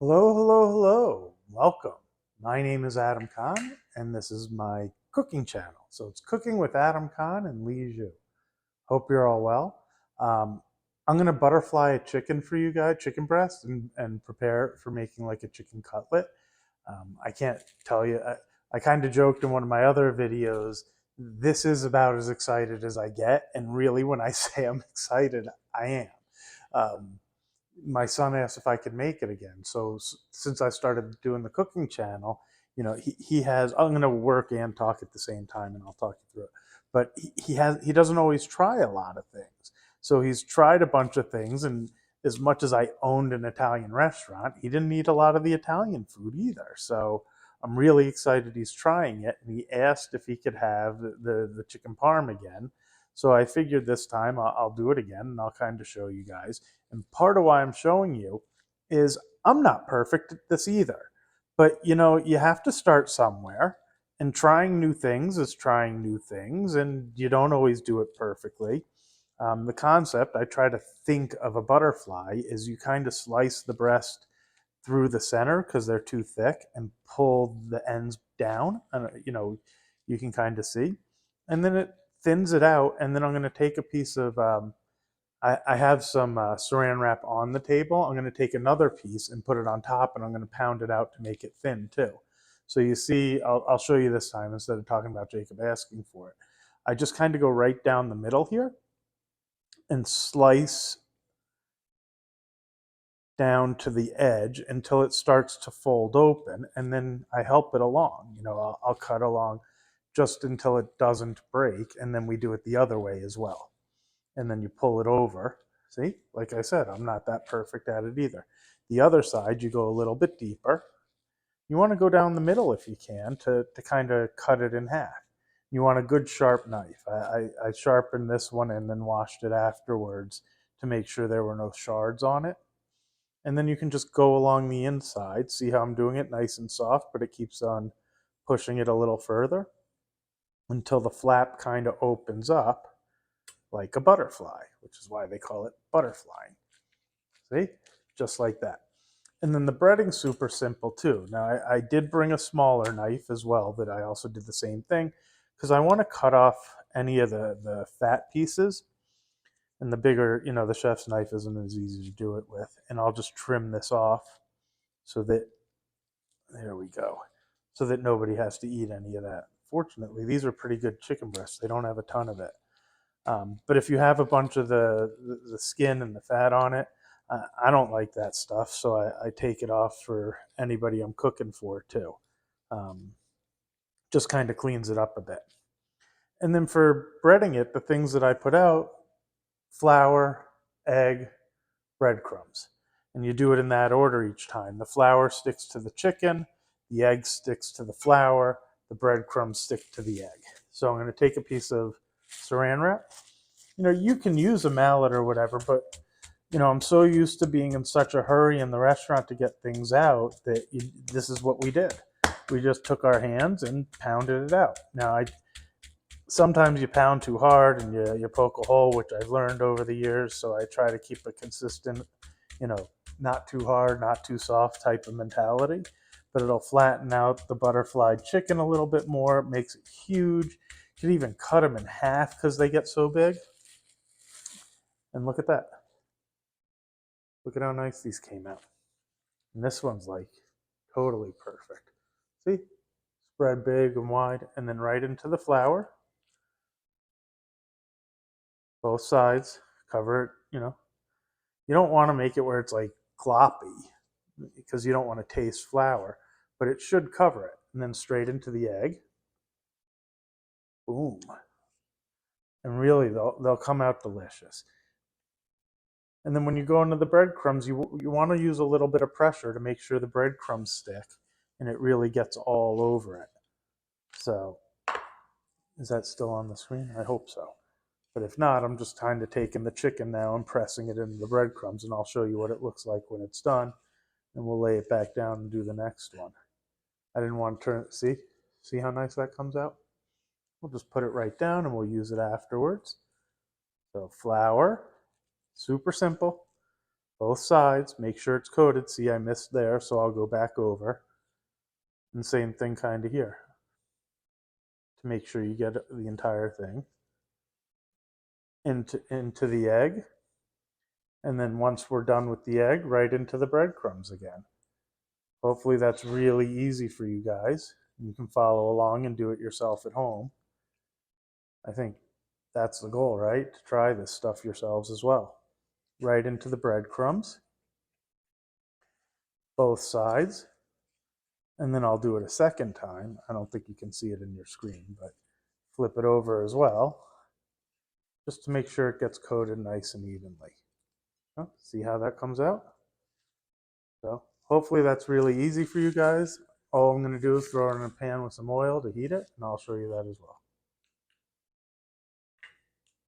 Hello, hello, hello. Welcome. My name is Adam Khan, and this is my cooking channel. So it's Cooking with Adam Khan and Lee Zhu. Hope you're all well. Um, I'm going to butterfly a chicken for you guys, chicken breast, and prepare it for making like a chicken cutlet. I can't tell you, I kind of joked in one of my other videos, this is about as excited as I get. And really, when I say I'm excited, I am. Um, my son asked if I could make it again. So since I started doing the cooking channel, he has. I'm going to work and talk at the same time, and I'll talk you through it. But he doesn't always try a lot of things. So he's tried a bunch of things, and as much as I owned an Italian restaurant, he didn't eat a lot of the Italian food either. So I'm really excited he's trying it, and he asked if he could have the chicken parm again. So I figured this time I'll do it again, and I'll kind of show you guys. And part of why I'm showing you is I'm not perfect at this either. But you have to start somewhere. And trying new things is trying new things, and you don't always do it perfectly. The concept I try to think of a butterfly is you kind of slice the breast through the center because they're too thick and pull the ends down. And you can kind of see. And then it thins it out. And then I'm going to take a piece of I have some saran wrap on the table. I'm going to take another piece and put it on top, and I'm going to pound it out to make it thin too. So you see, I'll show you this time instead of talking about Jacob asking for it. I just kind of go right down the middle here and slice down to the edge until it starts to fold open, and then I help it along. I'll cut along just until it doesn't break, and then we do it the other way as well. And then you pull it over. See, like I said, I'm not that perfect at it either. The other side, you go a little bit deeper. You want to go down the middle if you can to kind of cut it in half. You want a good sharp knife. I sharpened this one and then washed it afterwards to make sure there were no shards on it. And then you can just go along the inside. See how I'm doing it? Nice and soft, but it keeps on pushing it a little further until the flap kind of opens up like a butterfly, which is why they call it butterflying. See? Just like that. And then the breading's super simple too. Now, I did bring a smaller knife as well that I also did the same thing because I want to cut off any of the fat pieces. And the bigger, the chef's knife isn't as easy to do it with. And I'll just trim this off so that, there we go, so that nobody has to eat any of that. Fortunately, these are pretty good chicken breasts. They don't have a ton of it. But if you have a bunch of the skin and the fat on it, I don't like that stuff, so I take it off for anybody I'm cooking for too. Um, just kind of cleans it up a bit. And then for breading it, the things that I put out: flour, egg, breadcrumbs. And you do it in that order each time. The flour sticks to the chicken, the egg sticks to the flour, the breadcrumbs stick to the egg. So I'm going to take a piece of saran wrap. You can use a mallet or whatever, but I'm so used to being in such a hurry in the restaurant to get things out that this is what we did. We just took our hands and pounded it out. Now, sometimes you pound too hard and you poke a hole, which I've learned over the years. So I try to keep a consistent, not too hard, not too soft type of mentality. But it'll flatten out the butterfly chicken a little bit more. It makes it huge. You can even cut them in half because they get so big. And look at that. Look at how nice these came out. And this one's like totally perfect. See? Spread big and wide, and then right into the flour. Both sides. Cover it, You don't want to make it where it's like gloppy because you don't want to taste flour, but it should cover it. And then straight into the egg. Boom. And really, they'll come out delicious. And then when you go into the breadcrumbs, you want to use a little bit of pressure to make sure the breadcrumbs stick and it really gets all over it. So, is that still on the screen? I hope so. But if not, I'm just kind of taking the chicken now and pressing it into the breadcrumbs, and I'll show you what it looks like when it's done. And we'll lay it back down and do the next one. I didn't want to turn it, see how nice that comes out? We'll just put it right down and we'll use it afterwards. So flour, super simple. Both sides, make sure it's coated. See, I missed there, so I'll go back over. And same thing kind of here, to make sure you get the entire thing into the egg. And then once we're done with the egg, right into the breadcrumbs again. Hopefully that's really easy for you guys. You can follow along and do it yourself at home. I think that's the goal, right? To try this stuff yourselves as well. Right into the breadcrumbs, both sides. And then I'll do it a second time. I don't think you can see it in your screen, but flip it over as well, just to make sure it gets coated nice and evenly. See how that comes out? So hopefully that's really easy for you guys. All I'm going to do is throw it in a pan with some oil to heat it, and I'll show you that as well.